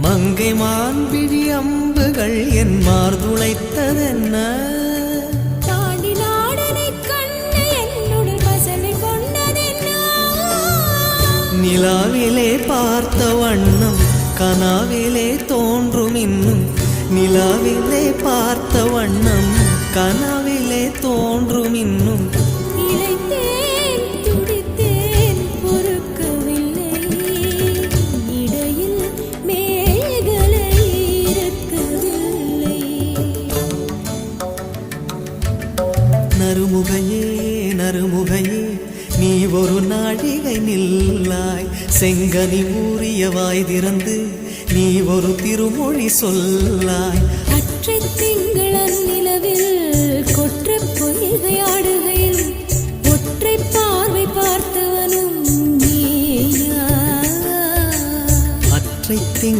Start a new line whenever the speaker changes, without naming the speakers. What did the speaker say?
மங்கை மான்பிழி அம்புகள் என் மார்துளைத்ததென்ன
தாண்டி நாடனை கண்டு என்னுடன் பசமை கொண்டதென்ன
நிலாவிலே பார்த்த வண்ணம் கனாவிலே தோன்றும் இன்னும் நிலாவிலே பார்த்த வண்ணம் கனாவிலே தோன்றும் இன்னும்
இளைத்தேன் துடித்தேன் பொறுக்கவில்லை இடையில் மேகலை இருக்கவில்லை
நறுமுகையே நறுமுகையே நீ ஒரு நாழிகை நில்லாய் செங்கனி ஊறிய வாய் திறந்து நீ ஒரு திருமொழி சொல்லாய்
அற்றை திங்களன் நிலவில்